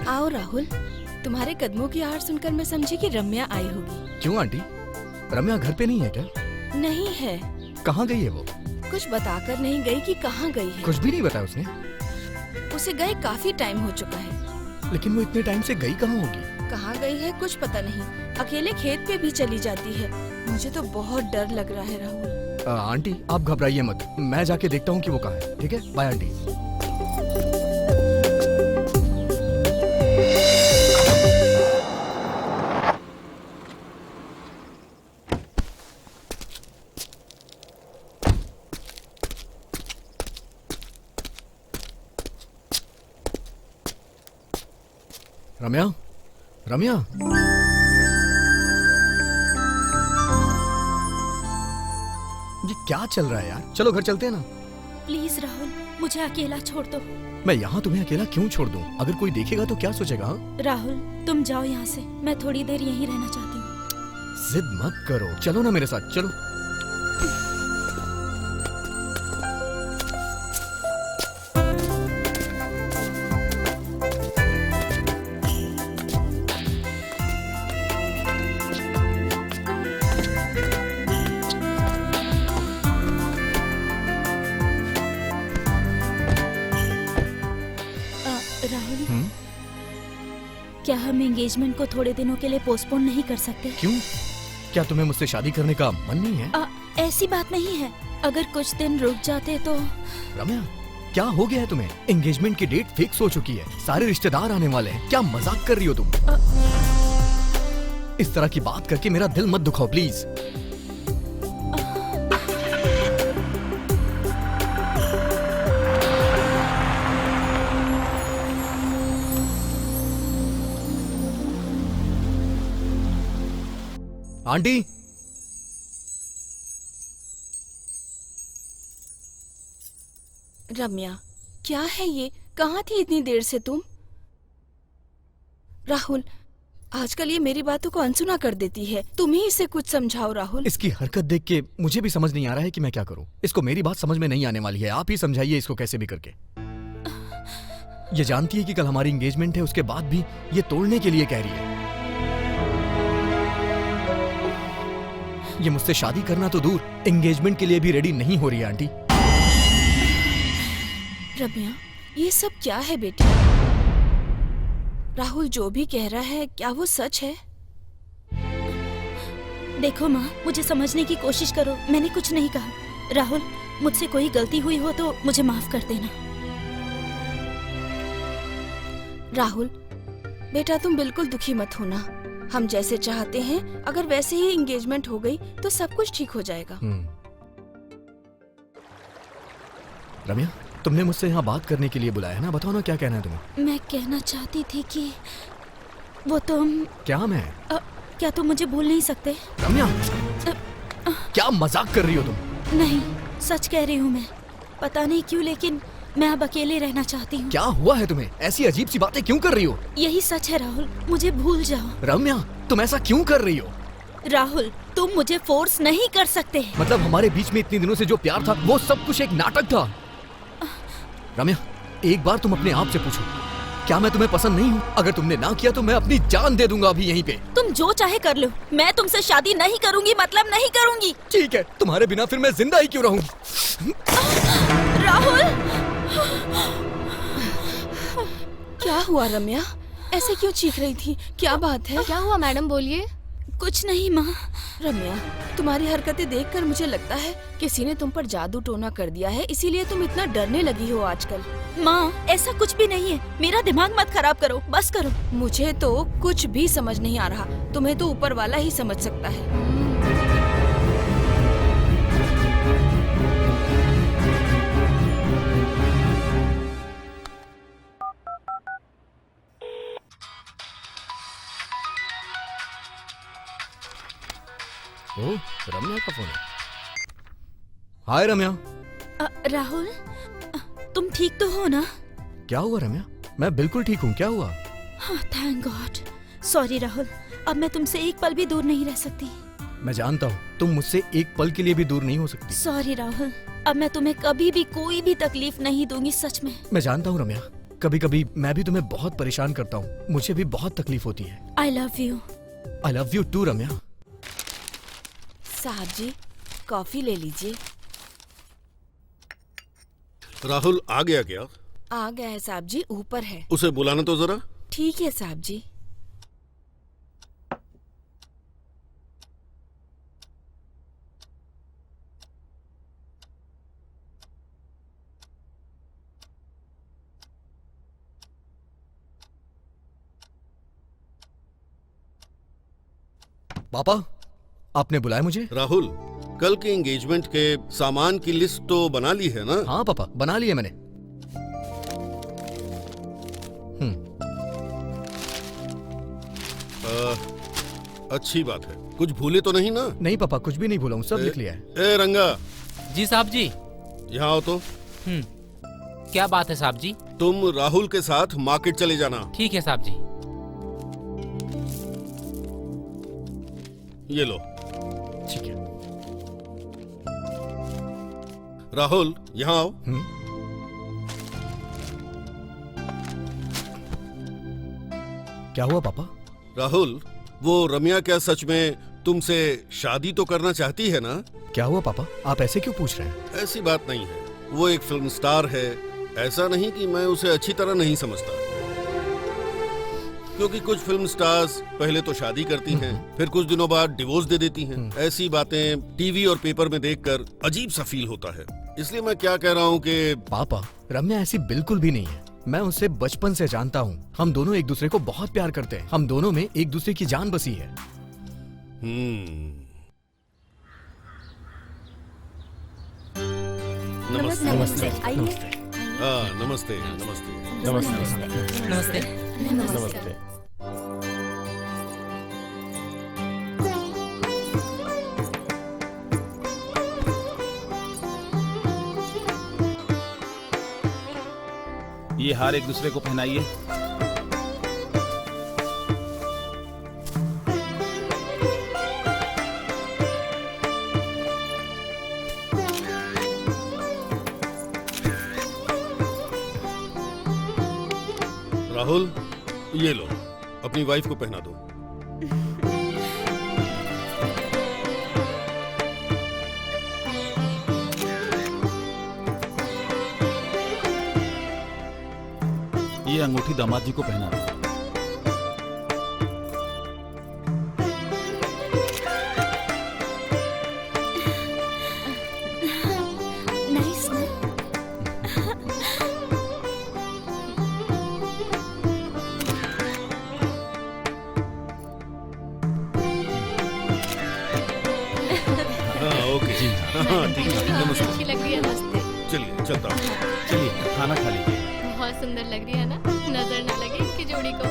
आओ राहुल, तुम्हारे कदमों की आवाज सुनकर मैं समझी कि रम्या आई होगी। क्यों आंटी, रम्या घर पे नहीं है क्या? नहीं है। कहाँ गई है वो? कुछ बताकर नहीं गई कि कहाँ गई है। कुछ भी नहीं बताया उसने? उसे गए काफी टाइम हो चुका है। लेकिन वो इतने टाइम से गई कहाँ होगी? कहाँ गई है कुछ पता नहीं। अकेले खेत पे भी चली जाती है। मुझे तो बहुत डर लग रहा है राहुल। आंटी आप घबराइए मत, मैं जाके देखता हूँ कि वो कहाँ है। ठीक है, बाय आंटी। रम्या, रम्या, ये क्या चल रहा है यार? चलो घर चलते हैं ना। प्लीज राहुल, मुझे अकेला छोड़ दो। मैं यहाँ तुम्हें अकेला क्यों छोड़ दूँ? अगर कोई देखेगा तो क्या सोचेगा? हाँ? राहुल तुम जाओ यहाँ से, मैं थोड़ी देर यहीं रहना चाहती हूँ। जिद मत करो, चलो ना मेरे साथ, चलो। राहुल, क्या हम एंगेजमेंट को थोड़े दिनों के लिए पोस्टपोन नहीं कर सकते? क्यों? क्या तुम्हें मुझसे शादी करने का मन नहीं है? ऐसी बात नहीं है, अगर कुछ दिन रुक जाते तो। रम्या, क्या हो गया है तुम्हें? एंगेजमेंट की डेट फिक्स हो चुकी है, सारे रिश्तेदार आने वाले हैं। क्या मजाक कर रही हो तुम? इस तरह की बात करके मेरा दिल मत दुखाओ प्लीज। आंटी, रम्या, क्या है ये? कहाँ थी इतनी देर से तुम? राहुल, आजकल ये मेरी बातों को अनसुना कर देती है। तुम ही इसे कुछ समझाओ राहुल। इसकी हरकत देख के मुझे भी समझ नहीं आ रहा है कि मैं क्या करूं। इसको मेरी बात समझ में नहीं आने वाली है, आप ही समझाइए इसको कैसे भी करके। ये जानती है कि कल हमारी एंगेजमेंट है, उसके बाद भी ये तोड़ने के लिए कह रही है। ये मुझसे शादी करना तो दूर, एंगेजमेंट के लिए भी रेडी नहीं हो रही है आंटी। रम्या, ये सब क्या है बेटी? राहुल जो भी कह रहा है, क्या वो सच है? देखो माँ, मुझे समझने की कोशिश करो, मैंने कुछ नहीं कहा। राहुल, मुझसे कोई गलती हुई हो तो मुझे माफ कर देना। राहुल बेटा, तुम बिल्कुल दुखी मत होना। हम जैसे चाहते हैं अगर वैसे ही एंगेजमेंट हो गई तो सब कुछ ठीक हो जाएगा। रम्या, तुमने मुझसे यहाँ बात करने के लिए बुलाया है ना, बताओ ना क्या कहना है तुम्हें? मैं कहना चाहती थी कि वो तुम। क्या मैं? क्या तुम मुझे भूल नहीं सकते? रम्या, क्या मजाक कर रही हो तुम? नहीं, सच कह रही हूँ मैं। पता नहीं क्यों, लेकिन मैं अब अकेले रहना चाहती हूँ। क्या हुआ है तुम्हें? ऐसी अजीब सी बातें क्यों कर रही हो? यही सच है राहुल, मुझे भूल जाओ। रम्या, तुम ऐसा क्यों कर रही हो? राहुल, तुम मुझे फोर्स नहीं कर सकते। मतलब हमारे बीच में इतने दिनों से जो प्यार था वो सब कुछ एक नाटक था। रम्या, एक बार तुम अपने आप से पूछो, क्या मैं तुम्हें पसंद नहीं हूँ? अगर तुमने ना किया तो मैं अपनी जान दे दूंगा अभी यहीं पे। तुम जो चाहे कर लो, मैं तुमसे शादी नहीं करूंगी, मतलब नहीं करूंगी। ठीक है, तुम्हारे बिना फिर मैं जिंदा ही क्यों रहूं? राहुल, क्या हुआ रम्या? ऐसे क्यों चीख रही थी? क्या बात है? क्या हुआ मैडम, बोलिए। कुछ नहीं माँ। रम्या, तुम्हारी हरकतें देखकर मुझे लगता है किसी ने तुम पर जादू टोना कर दिया है, इसीलिए तुम इतना डरने लगी हो आजकल। माँ, ऐसा कुछ भी नहीं है, मेरा दिमाग मत खराब करो, बस करो। मुझे तो कुछ भी समझ नहीं आ रहा, तुम्हें तो ऊपर वाला ही समझ सकता है। ओ, रम्या का फोन है। हाय रम्या। राहुल, तुम ठीक तो हो ना? क्या हुआ रम्या? मैं बिल्कुल ठीक हूँ, क्या हुआ? Thank God. सॉरी राहुल, अब मैं तुमसे एक पल भी दूर नहीं रह सकती। मैं जानता हूँ तुम मुझसे एक पल के लिए भी दूर नहीं हो सकती। सॉरी राहुल, अब मैं तुम्हें कभी भी कोई भी तकलीफ नहीं दूंगी, सच में। मैं जानता हूँ रम्या, कभी कभी मैं भी तुम्हें बहुत परेशान करता हूँ, मुझे भी बहुत तकलीफ होती है। I love you. I love you too Ramya. साहब जी, कॉफी ले लीजिए। राहुल आ गया क्या? आ गया है साहब जी, ऊपर है। उसे बुलाना तो जरा। ठीक है साहब जी। पापा, आपने बुलाया मुझे? राहुल, कल के एंगेजमेंट के सामान की लिस्ट तो बना ली है ना? हाँ पापा, बना लिया मैंने। अच्छी बात है। कुछ भूले तो नहीं ना? नहीं पापा, कुछ भी नहीं भूला हूँ, सब लिख लिया है। ए रंगा, जी साहब जी। यहाँ आओ तो। क्या बात है साहब जी? तुम राहुल के साथ मार्केट चले जाना। ठीक है साहब जी। ये लो। ठीक है। राहुल, यहाँ आओ। क्या हुआ पापा? राहुल, वो रम्या क्या सच में तुमसे शादी तो करना चाहती है ना? क्या हुआ पापा, आप ऐसे क्यों पूछ रहे हैं? ऐसी बात नहीं है, वो एक फिल्म स्टार है। ऐसा नहीं कि मैं उसे अच्छी तरह नहीं समझता, क्योंकि कुछ फिल्म स्टार्स पहले तो शादी करती हैं, फिर कुछ दिनों बाद डिवोर्स दे देती हैं। ऐसी बातें टीवी और पेपर में देखकर अजीब सा फील होता है। इसलिए मैं क्या कह रहा हूँ कि पापा, रम्या ऐसी बिल्कुल भी नहीं है। मैं उसे बचपन से जानता हूँ। हम दोनों एक दूसरे को बहुत प्यार करते हैं। हम दोनों में एक दूसरे की जान बसी है। नमस्ते। नमस्ते। आइए। नमस्ते नमस्ते। नमस्ते। नमस्ते। ये हार एक दूसरे को पहनाइए। राहुल, ये लो, अपनी वाइफ को पहना दो। ये अंगूठी दामाद जी को पहना दो। नाइस ना? हाँ ओके जी। हाँ ठीक है। नमस्ते। अच्छी लग रही है। नमस्ते। चलिए चलता हूँ। चलिए खाना खा लीजिए। बहुत सुंदर लग रही है ना, नजर ना लगे इनकी जोड़ी को।